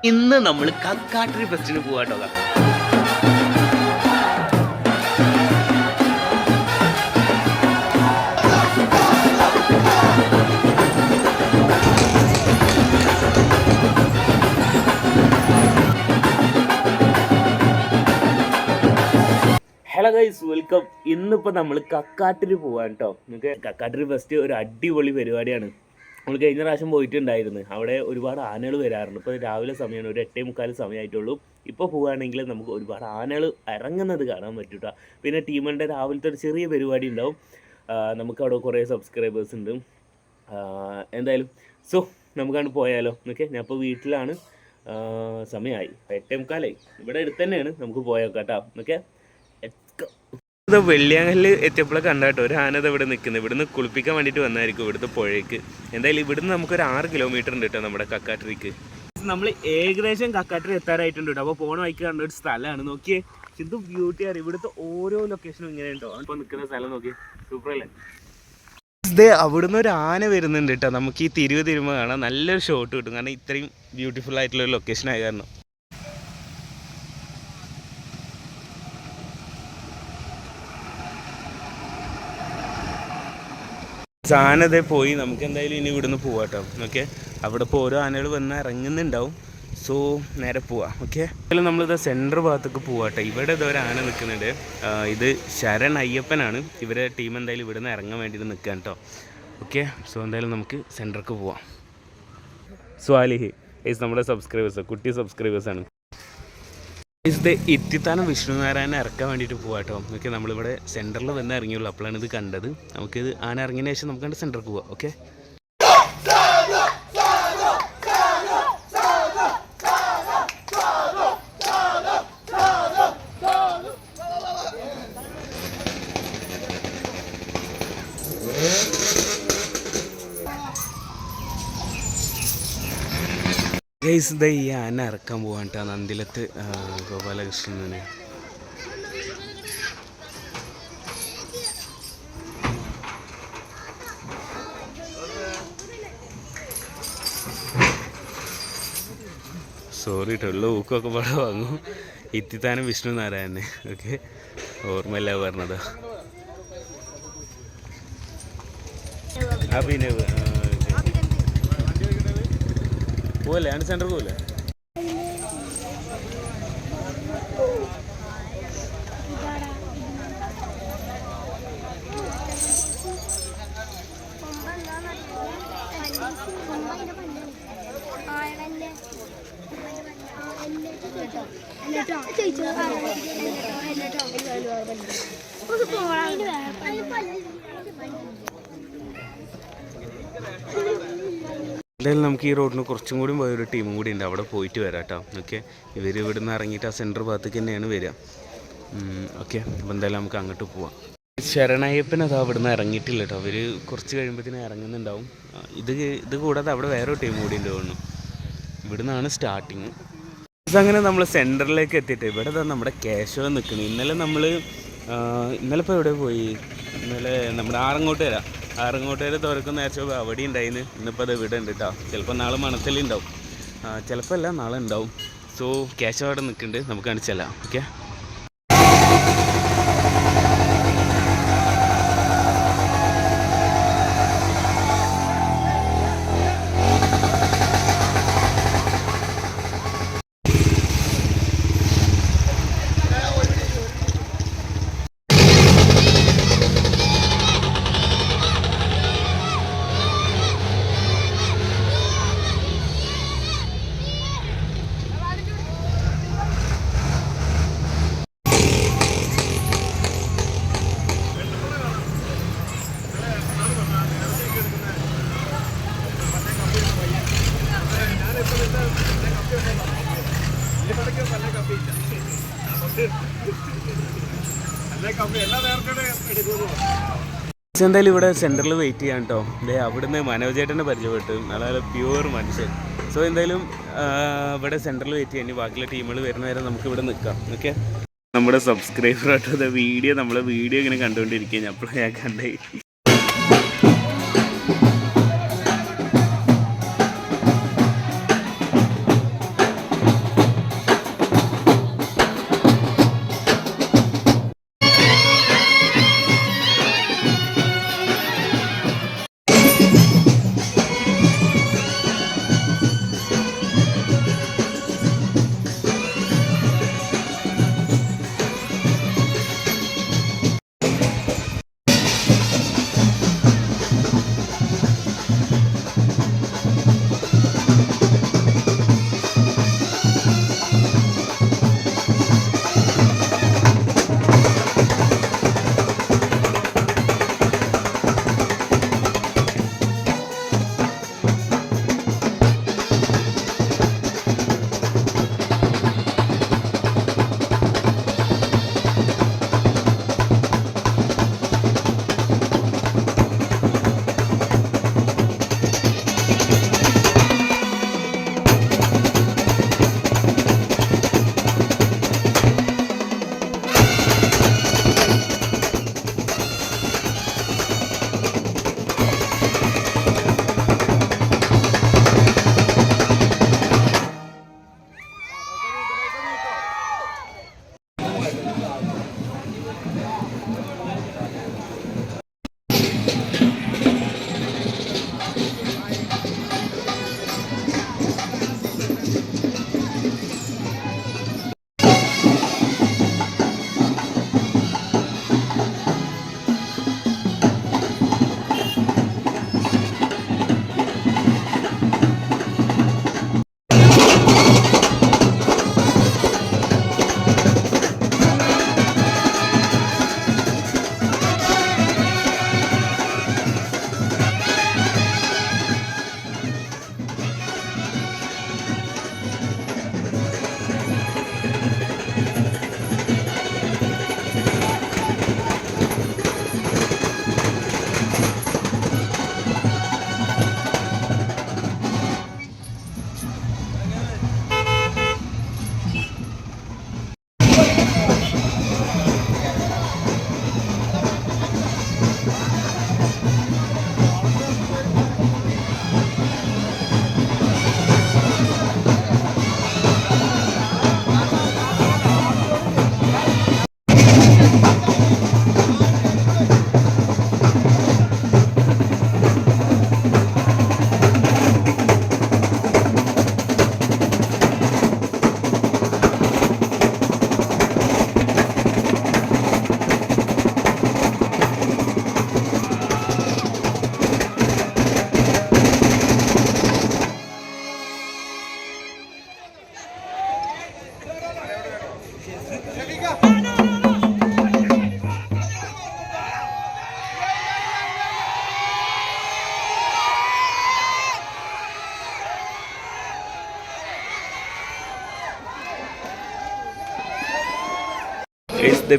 ഇന്ന് നമ്മൾ കക്കാട്ടറി ഫെസ്റ്റിന് പോകാട്ടോ. Hello guys, welcome. ഇന്നിപ്പോൾ നമ്മൾ കക്കാട്ടരി പോകാൻ കേട്ടോ. നമുക്ക് കക്കാട്ടരി ഫെസ്റ്റ് ഒരു അടിപൊളി പരിപാടിയാണ്. നമ്മൾ കഴിഞ്ഞ പ്രാവശ്യം പോയിട്ടുണ്ടായിരുന്നു. അവിടെ ഒരുപാട് ആനകൾ വരാറുണ്ട്. ഇപ്പോൾ രാവിലെ സമയമാണ്, ഒരു 8:45 സമയമായിട്ടുള്ളൂ. ഇപ്പോൾ പോവുകയാണെങ്കിൽ നമുക്ക് ഒരുപാട് ആനകൾ ഇറങ്ങുന്നത് കാണാൻ പറ്റും കേട്ടോ. പിന്നെ ടീമിൻ്റെ രാവിലത്തെ ഒരു ചെറിയ പരിപാടി ഉണ്ടാവും. നമുക്കവിടെ കുറേ സബ്സ്ക്രൈബേഴ്സ് ഉണ്ട്. എന്തായാലും നമുക്കങ്ങോട്ട് പോയാലോ. ഓക്കെ, ഞാൻ ഇപ്പോൾ വീട്ടിലാണ്. സമയമായി 8:45. ഇവിടെ അടുത്ത് തന്നെയാണ്. നമുക്ക് പോയേക്കാം കേട്ടോ. ഓക്കെ, ഇത് വെള്ളിയാങ്കല്ല് എത്തിയപ്പോഴൊക്കെ കണ്ടാട്ടോ ഒരു ആനത് ഇവിടെ നിൽക്കുന്നത്. ഇവിടുന്ന് കുളിപ്പിക്കാൻ വേണ്ടിയിട്ട് വന്നായിരിക്കും ഇവിടുത്തെ പുഴയ്ക്ക്. എന്തായാലും ഇവിടുന്ന് നമുക്കൊരു 6 കിലോമീറ്റർ ഉണ്ട് കേട്ടോ നമ്മുടെ കക്കാട്ടറിക്ക്. നമ്മൾ ഏകദേശം കക്കാട്ടറി എത്താറായിട്ടുണ്ട് കേട്ടോ. അപ്പോൾ പോണ വഴിക്ക് കണ്ട ഒരു സ്ഥലമാണ്. നോക്കിയേ, ഇത് ബ്യൂട്ടിയാണ്. ഇവിടുത്തെ ഓരോ ലൊക്കേഷനും ഇങ്ങനെ ഉണ്ടോ. ഇപ്പോൾ നിൽക്കുന്ന സ്ഥലം നോക്കി, സൂപ്പറല്ലേ. ഇതേ അവിടുന്ന് ഒരു ആന വരുന്നുണ്ട് കേട്ടോ. നമുക്ക് ഈ തിരുമ്പ കാണാം. നല്ലൊരു ഷോട്ട് കിട്ടും, കാരണം ഇത്രയും ബ്യൂട്ടിഫുൾ ആയിട്ടുള്ളൊരു ലൊക്കേഷൻ ആയ കാരണം. ആനതേ പോയി. നമുക്ക് എന്തായാലും ഇനി ഇവിടുന്ന് പോവാം കേട്ടോ. ഓക്കെ, അവിടെ ഇപ്പോൾ ഓരോ ആനകൾ വന്ന് ഇറങ്ങുന്നുണ്ടാവും. സോ നേരെ പോവാം. ഓക്കെ, എന്തായാലും നമ്മളിത് സെൻറ്റർ ഭാഗത്തേക്ക് പോവാം കേട്ടോ. ഇവിടെ ഇതൊരു ആന നിൽക്കുന്നുണ്ട്. ഇത് ശരൺ അയ്യപ്പനാണ്. ഇവരെ ടീം എന്തായാലും ഇവിടുന്ന് ഇറങ്ങാൻ വേണ്ടിയിട്ട് നിൽക്കാൻ കേട്ടോ. ഓക്കെ, സോ എന്തായാലും നമുക്ക് സെൻറ്റർക്ക് പോവാം. സ്വാലിഹി ഈസ് നമ്മുടെ സബ്സ്ക്രൈബേഴ്സ്, കുട്ടി സബ്സ്ക്രൈബേഴ്സാണ്. ഇത് ഇത്തിത്താനം വിഷ്ണുനാരായണനെ ഇറക്കാൻ വേണ്ടിയിട്ട് പോകാം കേട്ടോ. ഓക്കെ, നമ്മളിവിടെ സെൻറ്ററിൽ വന്ന് ഇറങ്ങിയുള്ളൂ. അപ്പോഴാണ് ഇത് കണ്ടത്. നമുക്കിത് ആന ഇറങ്ങിയതിന് ശേഷം നമുക്ക് കണ്ട് സെൻറ്റർക്ക് പോവാം. ഓക്കെ, ഗൈസ് ദേ ഈ ആന ഇറക്കാൻ പോകാൻ കേട്ടോ. നന്ദിലത്ത് ഗോപാലകൃഷ്ണന്. സോറി കേട്ടോ, ഉള്ള ഊക്കൊക്കെ പാടെ വാങ്ങും. ഇത്തിത്താനം വിഷ്ണുനാരായണന്. ഓക്കെ, ഓർമ്മയില്ല പറഞ്ഞതാ. അഭിനവ് പോവല്ലേ, ആണ് സെൻറ്റർ പോവല്ലേ. എന്തായാലും നമുക്ക് ഈ റോഡിന് കുറച്ചും കൂടി പോയൊരു ടീമും കൂടി ഉണ്ട്. അവിടെ പോയിട്ട് വരാം കേട്ടോ. ഓക്കെ, ഇവർ ഇവിടെ നിന്ന് ഇറങ്ങിയിട്ട് ആ സെൻറ്റർ ഭാഗത്തേക്ക് തന്നെയാണ് വരിക. ഓക്കെ, അപ്പോൾ എന്തായാലും നമുക്ക് അങ്ങോട്ട് പോവാം. ശരണയ്യപ്പൻ അതാ അവിടെ നിന്ന് ഇറങ്ങിയിട്ടില്ല കേട്ടോ. അവർ കുറച്ച് കഴിയുമ്പോഴത്തേനും ഇറങ്ങുന്നുണ്ടാവും. ഇത് കൂടാതെ അവിടെ വേറൊരു ടീം കൂടി ഉണ്ട് തോന്നുന്നു. ഇവിടെ നിന്നാണ് സ്റ്റാർട്ടിങ്. അങ്ങനെ നമ്മൾ സെൻറ്ററിലേക്ക് എത്തിയിട്ട് ഇവിടെ നമ്മുടെ കേശവൻ നിൽക്കുന്നത്. ഇന്നലെ ഇപ്പോൾ എവിടെ പോയി? ഇന്നലെ നമ്മുടെ ആറങ്ങോട്ടുവരെ തുറക്കുന്ന നേരത്തെ അവിടെ ഉണ്ടായിരുന്നു. ഇന്നിപ്പോൾ അത് ഇവിടെ ഉണ്ട് കേട്ടോ. ചിലപ്പോൾ നാളെ മണത്തലുണ്ടാവും, ചിലപ്പോൾ അല്ല നാളെ ഉണ്ടാവും. സോ കേശവ അവിടെ നിൽക്കുന്നുണ്ട്, നമുക്ക് കാണിച്ചല്ല. ഓക്കെ, എന്തായാലും ഇവിടെ സെൻറ്ററിൽ വെയിറ്റ് ചെയ്യാൻ കേട്ടോ. അവിടുന്ന് മനോജേട്ടനെ പരിചയപ്പെട്ടു, നല്ല പ്യൂർ മനുഷ്യൻ. സോ എന്തായാലും ഇവിടെ സെൻറ്ററിൽ വെയിറ്റ് ചെയ്യാൻ, ഇനി ബാക്കിയുള്ള ടീമുകൾ വരുന്ന വരെ നമുക്ക് ഇവിടെ നിൽക്കാം. ഓക്കെ, നമ്മുടെ സബ്സ്ക്രൈബറായിട്ട് നമ്മളെ വീഡിയോ ഇങ്ങനെ കണ്ടുകൊണ്ടിരിക്കുകയാണ്. അപ്പോഴാണ് ഞാൻ കണ്ടേ.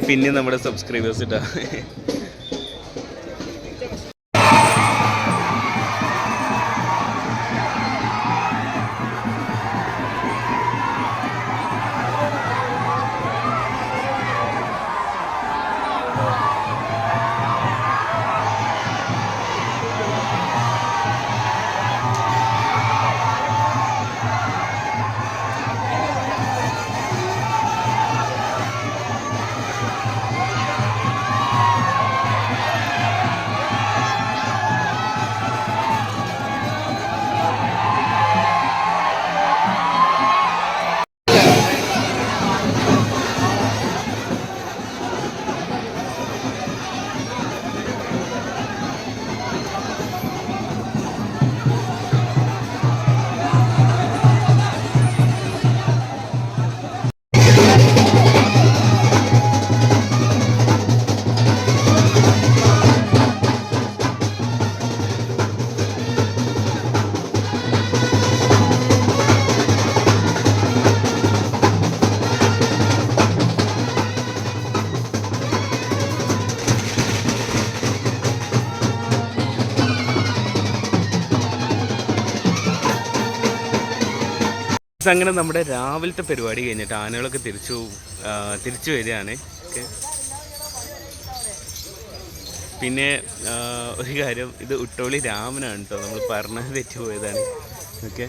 പിന്നെ നമ്മുടെ സബ്സ്ക്രൈബേഴ്സ് ഇട്ടാ അങ്ങനെ നമ്മുടെ രാവിലത്തെ പരിപാടി കഴിഞ്ഞിട്ട് ആനകളൊക്കെ തിരിച്ചു വരികയാണ്. ഓക്കെ, പിന്നെ ഒരു കാര്യം, ഇത് ഉട്ടോളി രാമനാണ് കേട്ടോ, നമ്മൾ പറഞ്ഞത് തെറ്റുപോയതാണ്. ഓക്കെ.